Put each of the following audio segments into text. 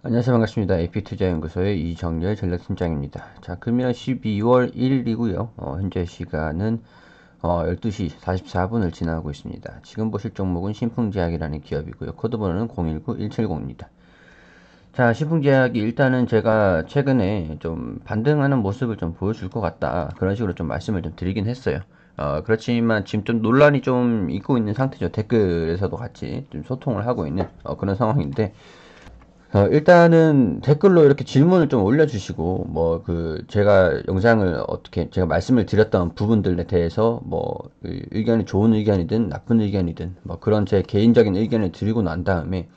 안녕하세요. 반갑습니다. AP투자연구소의 이정렬 전략팀장입니다. 자, 금일은 12월 1일이고요. 현재 시간은 12시 44분을 지나고 있습니다. 지금 보실 종목은 신풍제약이라는 기업이고요. 코드번호는 019170입니다. 자, 신풍제약이 일단은 제가 최근에 좀 반등하는 모습을 좀 보여줄 것 같다. 그런 식으로 좀 말씀을 좀 드리긴 했어요. 그렇지만 지금 좀 논란이 좀 있고 있는 상태죠. 댓글에서도 같이 좀 소통을 하고 있는 그런 상황인데, 일단은 댓글로 이렇게 질문을 좀 올려주시고, 제가 영상을 어떻게, 제가 말씀을 드렸던 부분들에 대해서, 의견이 좋은 의견이든, 나쁜 의견이든, 그런 제 개인적인 의견을 드리고 난 다음에,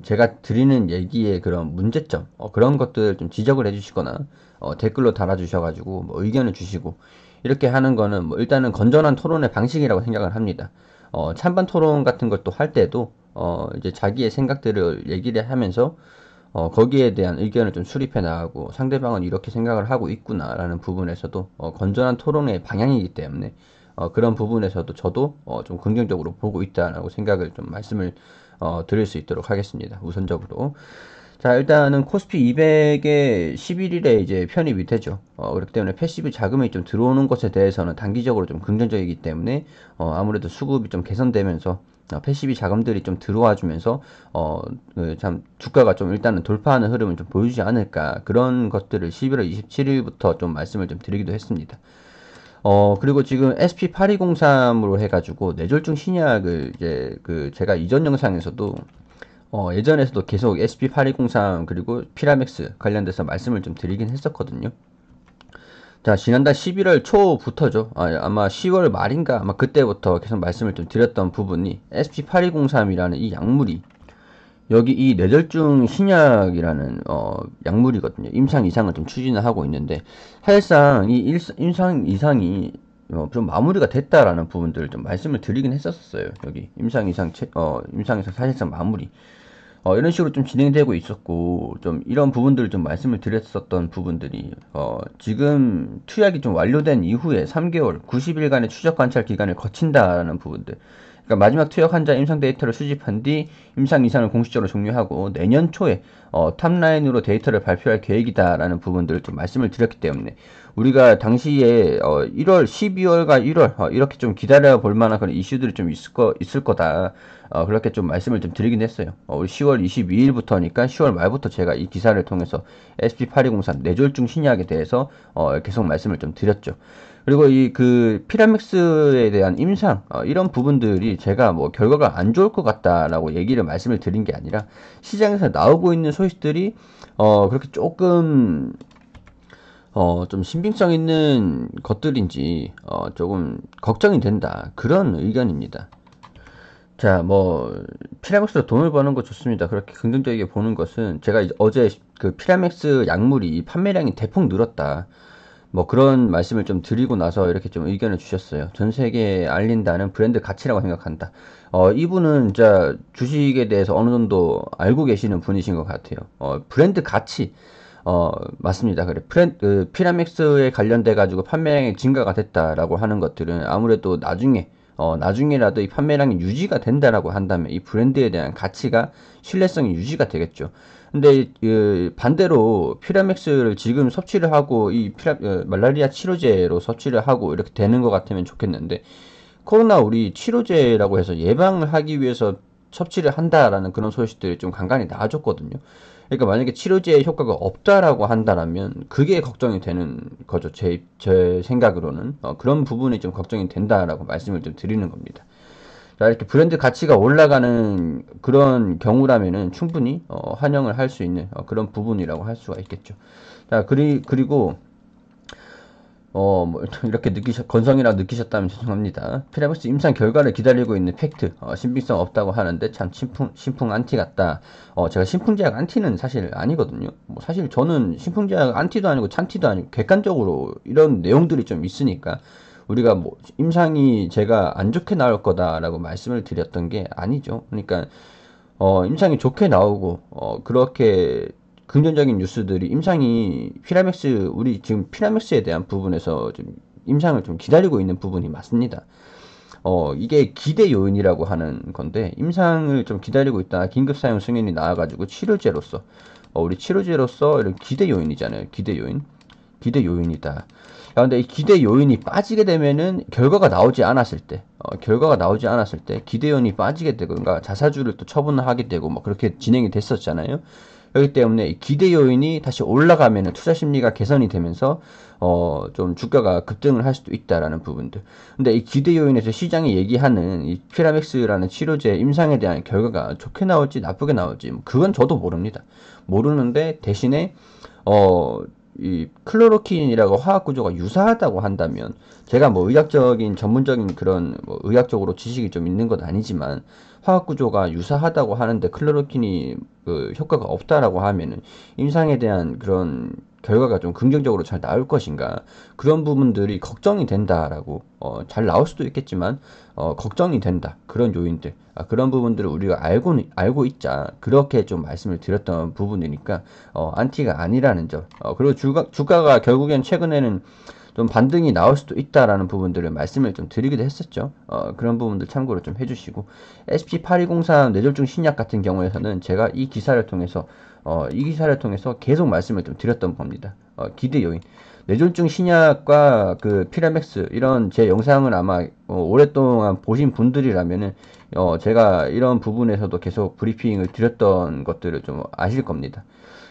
제가 드리는 얘기의 그런 문제점, 그런 것들 좀 지적을 해주시거나, 댓글로 달아주셔가지고, 의견을 주시고, 이렇게 하는 거는, 일단은 건전한 토론의 방식이라고 생각을 합니다. 찬반 토론 같은 걸 또 할 때도, 이제 자기의 생각들을 얘기를 하면서, 거기에 대한 의견을 좀 수립해 나가고, 상대방은 이렇게 생각을 하고 있구나라는 부분에서도, 건전한 토론의 방향이기 때문에, 그런 부분에서도 저도, 좀 긍정적으로 보고 있다라고 생각을 좀 말씀을, 드릴 수 있도록 하겠습니다. 우선적으로. 자, 일단은 코스피 200의 11일에 이제 편입이 되죠. 그렇기 때문에 패시브 자금이 좀 들어오는 것에 대해서는 단기적으로 좀 긍정적이기 때문에, 아무래도 수급이 좀 개선되면서, 패시브 자금들이 좀 들어와 주면서, 참, 주가가 좀 일단은 돌파하는 흐름을 좀 보여주지 않을까. 그런 것들을 11월 27일부터 좀 말씀을 좀 드리기도 했습니다. 그리고 지금 SP8203으로 해가지고 뇌졸중 신약을 이제 제가 이전 영상에서도 예전에서도 계속 SP8203 그리고 피라맥스 관련돼서 말씀을 좀 드리긴 했었거든요. 자, 지난달 11월 초부터죠. 아마 10월 말인가 아마 그때부터 계속 말씀을 좀 드렸던 부분이 SP8203이라는 이 약물이 여기 이 뇌졸중 신약이라는 약물이거든요. 임상 이상을 좀 추진을 하고 있는데 사실상 이 임상 이상이 좀 마무리가 됐다라는 부분들을 좀 말씀을 드리긴 했었어요. 여기 임상 이상 사실상 마무리. 이런 식으로 좀 진행되고 있었고, 좀 이런 부분들을 좀 말씀을 드렸었던 부분들이, 지금 투약이 좀 완료된 이후에 3개월, 90일간의 추적 관찰 기간을 거친다라는 부분들. 그러니까 마지막 투약 환자 임상 데이터를 수집한 뒤 임상 이상을 공식적으로 종료하고 내년 초에 탑라인으로 데이터를 발표할 계획이다라는 부분들을 좀 말씀을 드렸기 때문에 우리가 당시에 1월, 12월과 1월 이렇게 좀 기다려 볼 만한 그런 이슈들이 좀 있을 거다. 그렇게 좀 말씀을 좀 드리긴 했어요. 우리 10월 22일부터니까 10월 말부터 제가 이 기사를 통해서 SP8203 뇌졸중 신약에 대해서 계속 말씀을 좀 드렸죠. 그리고 이 피라맥스에 대한 임상 이런 부분들이 제가 뭐 결과가 안 좋을 것 같다라고 얘기를 말씀을 드린 게 아니라 시장에서 나오고 있는 소식들이 그렇게 조금 좀 신빙성 있는 것들인지 조금 걱정이 된다 그런 의견입니다. 자, 피라맥스로 돈을 버는 거 좋습니다. 그렇게 긍정적이게 보는 것은 제가 어제 피라맥스 약물이 판매량이 대폭 늘었다. 그런 말씀을 좀 드리고 나서 이렇게 좀 의견을 주셨어요. 전 세계에 알린다는 브랜드 가치라고 생각한다. 이분은 진짜 주식에 대해서 어느 정도 알고 계시는 분이신 것 같아요. 브랜드 가치. 맞습니다. 그래. 피라맥스에 관련돼가지고 판매량이 증가가 됐다라고 하는 것들은 아무래도 나중에라도 이 판매량이 유지가 된다라고 한다면 이 브랜드에 대한 가치가 신뢰성이 유지가 되겠죠. 근데 반대로 피라맥스를 지금 섭취를 하고 말라리아 치료제로 섭취를 하고 이렇게 되는 것 같으면 좋겠는데 코로나 우리 치료제라고 해서 예방을 하기 위해서 섭취를 한다라는 그런 소식들이 좀 간간히 나와줬거든요. 그러니까 만약에 치료제의 효과가 없다라고 한다라면 그게 걱정이 되는 거죠. 제 생각으로는 그런 부분이 좀 걱정이 된다라고 말씀을 좀 드리는 겁니다. 자, 이렇게 브랜드 가치가 올라가는 그런 경우라면은 충분히 환영을 할 수 있는 그런 부분이라고 할 수가 있겠죠. 자, 그리고 이렇게 건성이라 느끼셨다면 죄송합니다. 피라미스 임상 결과를 기다리고 있는 팩트, 신빙성 없다고 하는데 참 신풍 안티 같다. 제가 신풍제약 안티는 사실 아니거든요. 사실 저는 신풍제약 안티도 아니고 찬티도 아니고 객관적으로 이런 내용들이 좀 있으니까 우리가 임상이 제가 안 좋게 나올 거다라고 말씀을 드렸던 게 아니죠. 그러니까, 임상이 좋게 나오고, 그렇게 긍정적인 뉴스들이 우리 지금 피라맥스에 대한 부분에서 좀 임상을 좀 기다리고 있는 부분이 맞습니다. 이게 기대 요인이라고 하는 건데, 임상을 좀 기다리고 있다 긴급 사용 승인이 나와가지고 치료제로서, 우리 치료제로서 이런 기대 요인이잖아요. 기대 요인. 기대 요인이다. 근데 이 기대 요인이 빠지게 되면은 결과가 나오지 않았을 때, 결과가 나오지 않았을 때 기대 요인이 빠지게 되고, 그러니까 자사주를 또 처분하게 되고, 뭐 그렇게 진행이 됐었잖아요. 그렇기 때문에 이 기대 요인이 다시 올라가면은 투자 심리가 개선이 되면서 좀 주가가 급등을 할 수도 있다라는 부분들. 근데 이 기대 요인에서 시장이 얘기하는 이 피라맥스라는 치료제 임상에 대한 결과가 좋게 나올지 나쁘게 나올지 그건 저도 모릅니다. 모르는데 대신에 이 클로로킨이라고 화학 구조가 유사하다고 한다면, 제가 뭐 의학적인 전문적인 그런 뭐 의학적으로 지식이 좀 있는 건 아니지만 화학 구조가 유사하다고 하는데 클로로킨이 그 효과가 없다라고 하면은 임상에 대한 그런 결과가 좀 긍정적으로 잘 나올 것인가, 그런 부분들이 걱정이 된다라고, 잘 나올 수도 있겠지만 걱정이 된다, 그런 요인들, 그런 부분들을 우리가 알고 있자 그렇게 좀 말씀을 드렸던 부분이니까 안티가 아니라는 점. 그리고 주가가 결국엔 최근에는 좀 반등이 나올 수도 있다라는 부분들을 말씀을 좀 드리기도 했었죠. 그런 부분들 참고로 좀 해주시고, SP8203 뇌졸중 신약 같은 경우에서는 제가 이 기사를 통해서 계속 말씀을 좀 드렸던 겁니다. 기대 요인. 뇌졸중 신약과 그 피라맥스 이런 제 영상을 아마 오랫동안 보신 분들이라면은 제가 이런 부분에서도 계속 브리핑을 드렸던 것들을 좀 아실 겁니다.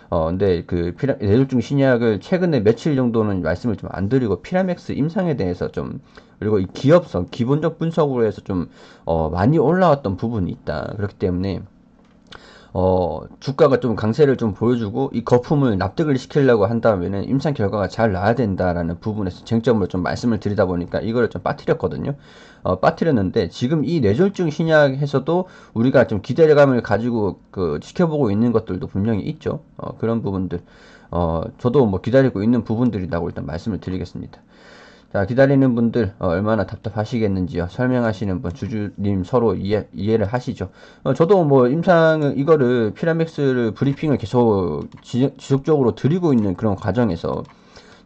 근데 그 뇌졸중 신약을 최근에 며칠 정도는 말씀을 좀 안 드리고 피라맥스 임상에 대해서 좀, 그리고 이 기업성 기본적 분석으로 해서 좀 많이 올라왔던 부분이 있다. 그렇기 때문에 주가가 좀 강세를 좀 보여주고 이 거품을 납득을 시키려고 한다면은 임상 결과가 잘 나야 된다라는 부분에서 쟁점을 좀 말씀을 드리다 보니까 이거를 좀 빠뜨렸거든요. 빠뜨렸는데 지금 이 뇌졸중 신약에서도 우리가 좀 기대감을 가지고 그 지켜보고 있는 것들도 분명히 있죠. 그런 부분들. 저도 뭐 기다리고 있는 부분들이라고 일단 말씀을 드리겠습니다. 자, 기다리는 분들 얼마나 답답하시겠는지요. 설명하시는 분, 주주님 서로 이해를 하시죠. 저도 뭐 임상을 이거를 피라맥스를 브리핑을 계속 지속적으로 드리고 있는 그런 과정에서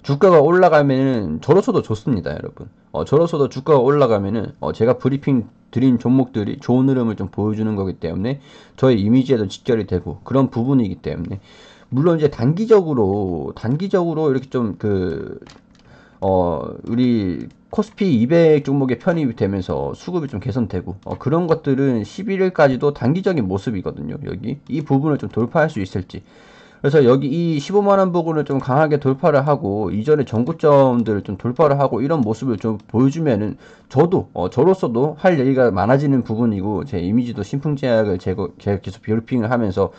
주가가 올라가면은 저로서도 좋습니다, 여러분. 저로서도 주가가 올라가면은 제가 브리핑 드린 종목들이 좋은 흐름을 좀 보여주는 거기 때문에 저의 이미지에도 직결이 되고 그런 부분이기 때문에, 물론 이제 단기적으로 이렇게 좀 우리 코스피 200 종목에 편입이 되면서 수급이 좀 개선되고, 그런 것들은 11일까지도 단기적인 모습이거든요. 여기 이 부분을 좀 돌파할 수 있을지. 그래서 여기 이 15만원 부분을 좀 강하게 돌파를 하고 이전의 전고점들을 좀 돌파를 하고 이런 모습을 좀 보여주면은 저로서도 할 얘기가 많아지는 부분이고, 제 이미지도 신풍제약을 제가 계속 브리핑을 하면서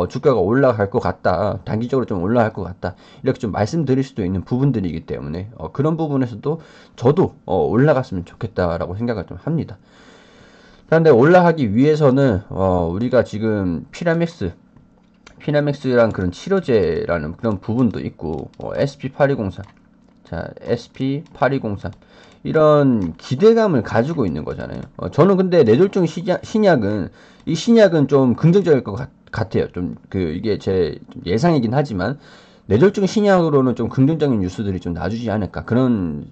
주가가 올라갈 것 같다, 단기적으로 좀 올라갈 것 같다, 이렇게 좀 말씀드릴 수도 있는 부분들이기 때문에 그런 부분에서도 저도 올라갔으면 좋겠다라고 생각을 좀 합니다. 그런데 올라가기 위해서는 우리가 지금 피나맥스랑 그런 치료제라는 그런 부분도 있고, SP8203, 자, SP8203 이런 기대감을 가지고 있는 거잖아요. 저는 근데 뇌졸중 이 신약은 좀 긍정적일 것 같아요. 좀 이게 제 예상이긴 하지만 뇌졸중 신약으로는 좀 긍정적인 뉴스들이 좀 나주지 않을까, 그런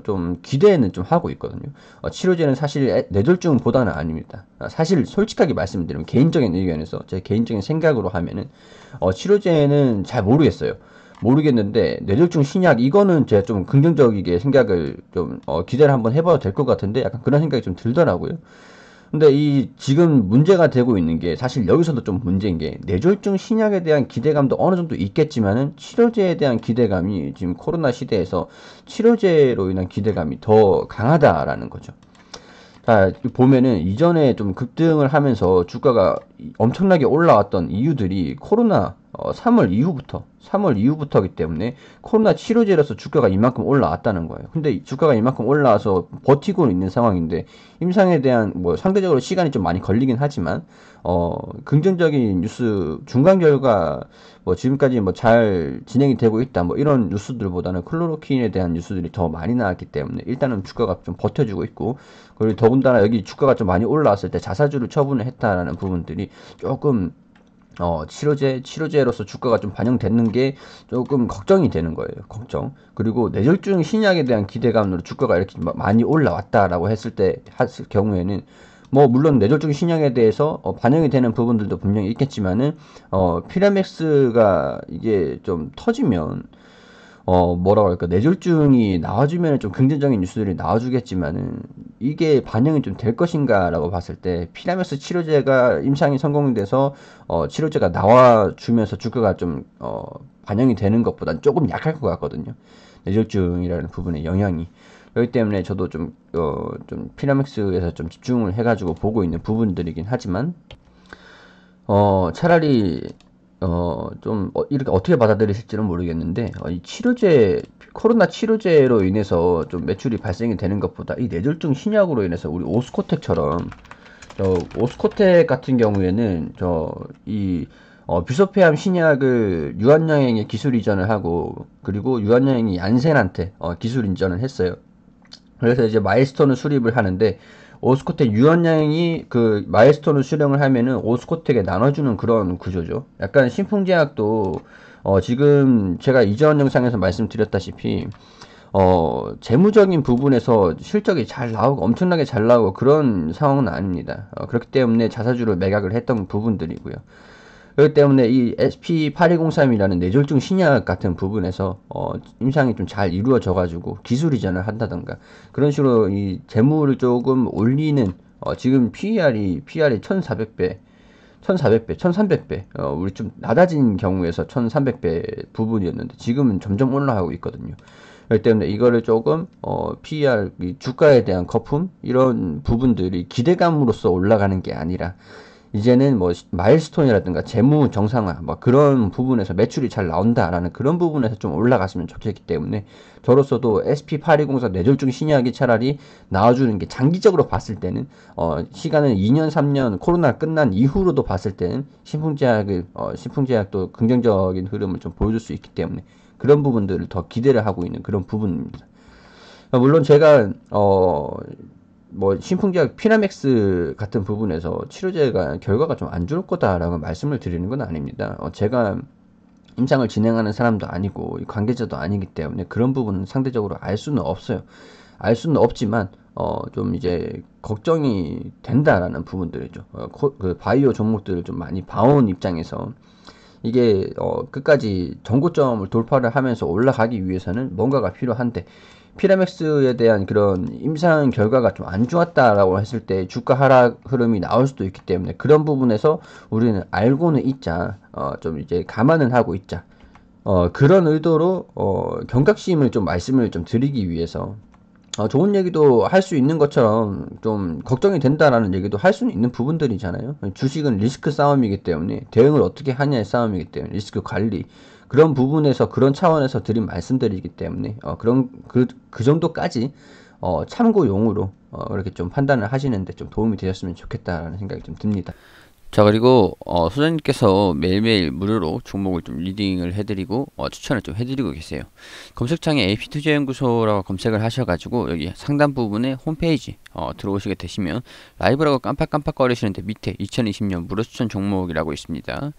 좀 기대는 좀 하고 있거든요. 치료제는 사실 뇌졸중보다는 아닙니다. 사실 솔직하게 말씀드리면 개인적인 의견에서 제 개인적인 생각으로 하면은 치료제는 잘 모르겠는데 뇌졸중 신약 이거는 제가 좀 긍정적이게 생각을 좀 기대를 한번 해봐도 될 것 같은데, 약간 그런 생각이 좀 들더라고요. 근데 이 지금 문제가 되고 있는 게, 사실 여기서도 좀 문제인 게, 뇌졸중 신약에 대한 기대감도 어느 정도 있겠지만은 치료제에 대한 기대감이 지금 코로나 시대에서 치료제로 인한 기대감이 더 강하다라는 거죠. 자, 보면은 이전에 좀 급등을 하면서 주가가 엄청나게 올라왔던 이유들이 코로나 3월 이후부터기 때문에 코로나 치료제로서 주가가 이만큼 올라왔다는 거예요. 근데 주가가 이만큼 올라와서 버티고 있는 상황인데, 임상에 대한 뭐 상대적으로 시간이 좀 많이 걸리긴 하지만 긍정적인 뉴스, 중간 결과 뭐 지금까지 뭐 잘 진행이 되고 있다, 뭐 이런 뉴스들보다는 클로로킨에 대한 뉴스들이 더 많이 나왔기 때문에 일단은 주가가 좀 버텨주고 있고, 그리고 더군다나 여기 주가가 좀 많이 올라왔을 때 자사주를 처분을 했다라는 부분들이 조금 치료제로서 주가가 좀 반영됐는 게 조금 걱정이 되는 거예요. 걱정. 그리고 뇌졸중 신약에 대한 기대감으로 주가가 이렇게 많이 올라왔다라고 했을 경우에는 뭐 물론 뇌졸중 신약에 대해서 반영이 되는 부분들도 분명히 있겠지만은 피라맥스가 이게 좀 터지면 뭐라고 할까, 뇌졸중이 나와주면 좀 긍정적인 뉴스들이 나와주겠지만은, 이게 반영이 좀 될 것인가라고 봤을 때, 피라맥스 치료제가 임상이 성공돼서, 치료제가 나와주면서 주가가 좀, 반영이 되는 것보단 조금 약할 것 같거든요. 뇌졸중이라는 부분의 영향이. 그렇기 때문에 저도 좀 피라맥스에서 좀 집중을 해가지고 보고 있는 부분들이긴 하지만, 차라리 이렇게 어떻게 받아들이실지는 모르겠는데, 이 코로나 치료제로 인해서 좀 매출이 발생이 되는 것보다 이 뇌졸중 신약으로 인해서 우리 오스코텍처럼, 오스코텍 같은 경우에는, 비소폐암 신약을 유한양행에 기술 이전을 하고, 그리고 유한양행이 얀센한테, 기술 이전을 했어요. 그래서 이제 마일스톤을 수립을 하는데, 오스코텍 유한양이 그 마일스톤을 수령을 하면은 오스코텍에 나눠주는 그런 구조죠. 약간 신풍제약도 지금 제가 이전 영상에서 말씀드렸다시피 재무적인 부분에서 실적이 잘 나오고 엄청나게 잘 나오고 그런 상황은 아닙니다. 그렇기 때문에 자사주를 매각을 했던 부분들이고요. 그렇기 때문에 이 SP8203이라는 뇌졸중 신약 같은 부분에서 임상이 좀 잘 이루어져 가지고 기술 이전을 한다던가 그런 식으로 이 재물을 조금 올리는, 지금 PER이 1400배, 1400배, 1300배, 우리 좀 낮아진 경우에서 1300배 부분이었는데 지금은 점점 올라가고 있거든요. 그렇기 때문에 이거를 조금 PER, 주가에 대한 거품 이런 부분들이 기대감으로써 올라가는 게 아니라, 이제는 뭐 마일스톤이라든가 재무 정상화 뭐 그런 부분에서 매출이 잘 나온다라는 그런 부분에서 좀 올라갔으면 좋겠기 때문에, 저로서도 SP8204 뇌졸중 신약이 차라리 나와주는 게 장기적으로 봤을 때는, 시간은 2년 3년 코로나 끝난 이후로도 봤을 때는 신풍제약도 긍정적인 흐름을 좀 보여줄 수 있기 때문에 그런 부분들을 더 기대를 하고 있는 그런 부분입니다. 물론 제가 뭐 신풍제약 피라맥스 같은 부분에서 치료제가 결과가 좀 안 좋을 거다라고 말씀을 드리는 건 아닙니다. 제가 임상을 진행하는 사람도 아니고 관계자도 아니기 때문에 그런 부분은 상대적으로 알 수는 없어요. 알 수는 없지만 좀 이제 걱정이 된다라는 부분들이죠. 그 바이오 종목들을 좀 많이 봐온 입장에서 이게 끝까지 전고점을 돌파를 하면서 올라가기 위해서는 뭔가가 필요한데, 피라맥스에 대한 그런 임상 결과가 좀 안 좋았다라고 했을 때 주가 하락 흐름이 나올 수도 있기 때문에 그런 부분에서 우리는 알고는 있자, 좀 이제 감안은 하고 있자, 그런 의도로 경각심을 좀 말씀을 좀 드리기 위해서, 좋은 얘기도 할 수 있는 것처럼 좀 걱정이 된다라는 얘기도 할 수는 있는 부분들이잖아요. 주식은 리스크 싸움이기 때문에, 대응을 어떻게 하냐의 싸움이기 때문에, 리스크 관리 그런 부분에서 그런 차원에서 드린 말씀드리기 때문에 그런 그 정도까지 참고용으로 그렇게 좀 판단을 하시는데 좀 도움이 되셨으면 좋겠다라는 생각이 좀 듭니다. 자, 그리고 소장님께서 매일매일 무료로 종목을 좀 리딩을 해드리고 추천을 좀 해드리고 계세요. 검색창에 AP투자연구소라고 검색을 하셔가지고 여기 상단 부분에 홈페이지 들어오시게 되시면 라이브라고 깜빡깜빡거리시는데 밑에 2020년 무료 추천 종목이라고 있습니다.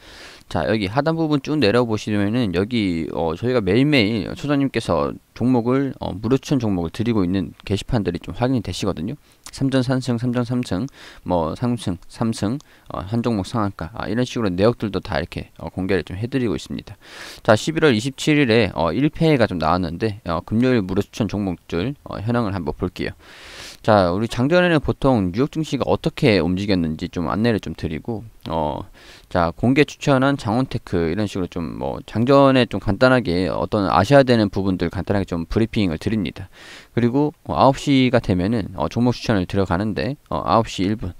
자, 여기 하단 부분 쭉 내려보시면은 여기 저희가 매일매일 소장님께서 종목을 무료 추천 종목을 드리고 있는 게시판들이 좀 확인이 되시거든요. 3전 3승, 3전 3승, 뭐 3승, 3승, 한 종목 상한가, 이런 식으로 내역들도 다 이렇게 공개를 좀 해드리고 있습니다. 자, 11월 27일에 1패가 좀 나왔는데 금요일 무료 추천 종목들 현황을 한번 볼게요. 자, 우리 장전에는 보통 뉴욕 증시가 어떻게 움직였는지 좀 안내를 좀 드리고, 자, 공개 추천한 장원테크 이런 식으로 좀 뭐 장전에 좀 간단하게 어떤 아셔야 되는 부분들 간단하게 좀 브리핑을 드립니다. 그리고 9시가 되면은 종목 추천을 들어가는데 9시 1분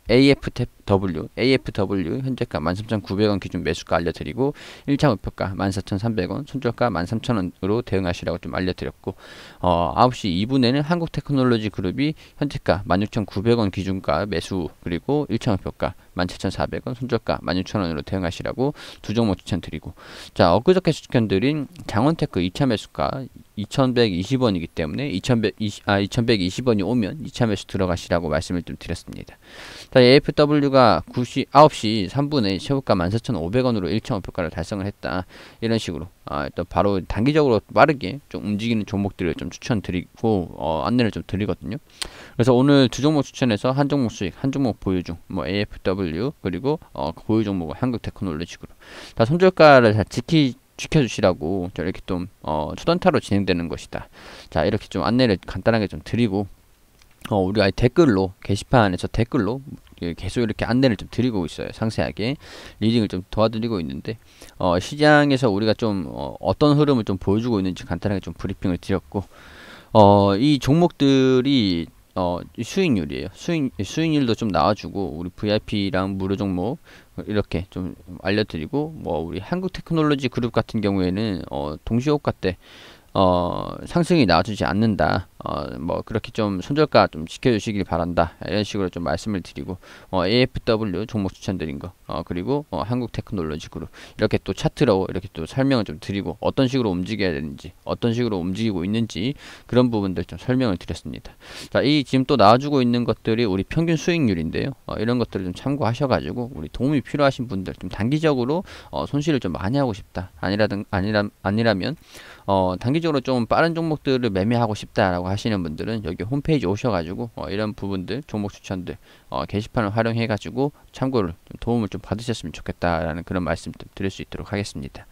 AFW 현재가 13,900원 기준 매수가 알려드리고 1차 목표가 14,300원, 손절가 13,000원으로 대응하시라고 좀 알려드렸고, 9시 2분에는 한국테크놀로지 그룹이 현재가 16,900원 기준가 매수, 그리고 1차 목표가 17,400원, 손절가 16,000원으로 대응하시라고 두 종목 추천드리고, 자, 엊그저께 추천드린 장원테크 2차 매수가 2,120원이기 때문에 2,120원이 오면 2차 매수 들어가시라고 말씀을 좀 드렸습니다. 자, AFW가 선주가 9시 3분에 최고가 14,500원으로 일정 목표가를 달성을 했다. 이런 식으로 일단 바로 단기적으로 빠르게 좀 움직이는 종목들을 좀 추천드리고 안내를 좀 드리거든요. 그래서 오늘 두 종목 추천해서 한 종목 수익, 한 종목 보유 중, 뭐 AFW 그리고 보유 종목은 한국테크놀로지그룹 다 손절가를 잘 지켜주시라고 이렇게 좀 초단타로 진행되는 것이다. 자, 이렇게 좀 안내를 간단하게 좀 드리고 우리가 댓글로 게시판에서 댓글로 계속 이렇게 안내를 좀 드리고 있어요. 상세하게 리딩을 좀 도와드리고 있는데 시장에서 우리가 좀 어떤 흐름을 좀 보여주고 있는지 간단하게 좀 브리핑을 드렸고 이 종목들이 수익률이에요. 수익률도 좀 나와주고 우리 VIP랑 무료 종목 이렇게 좀 알려드리고 뭐 우리 한국테크놀로지 그룹 같은 경우에는 동시호가 때 상승이 나와주지 않는다. 뭐 그렇게 좀 손절가 좀 지켜주시길 바란다. 이런 식으로 좀 말씀을 드리고 AFW 종목 추천드린 거 그리고 한국테크놀로지 그룹 이렇게 또 차트로 이렇게 또 설명을 좀 드리고 어떤 식으로 움직여야 되는지 어떤 식으로 움직이고 있는지 그런 부분들 좀 설명을 드렸습니다. 자, 이 지금 또 나와주고 있는 것들이 우리 평균 수익률인데요. 이런 것들을 좀 참고하셔가지고 우리 도움이 필요하신 분들 좀 단기적으로 손실을 좀 많이 하고 싶다. 아니라면 단기적으로 좀 빠른 종목들을 매매하고 싶다라고 하시는 분들은 여기 홈페이지 오셔가지고 이런 부분들 종목 추천들 게시판을 활용해가지고 참고를 좀 도움을 좀 받으셨으면 좋겠다라는 그런 말씀 좀 드릴 수 있도록 하겠습니다.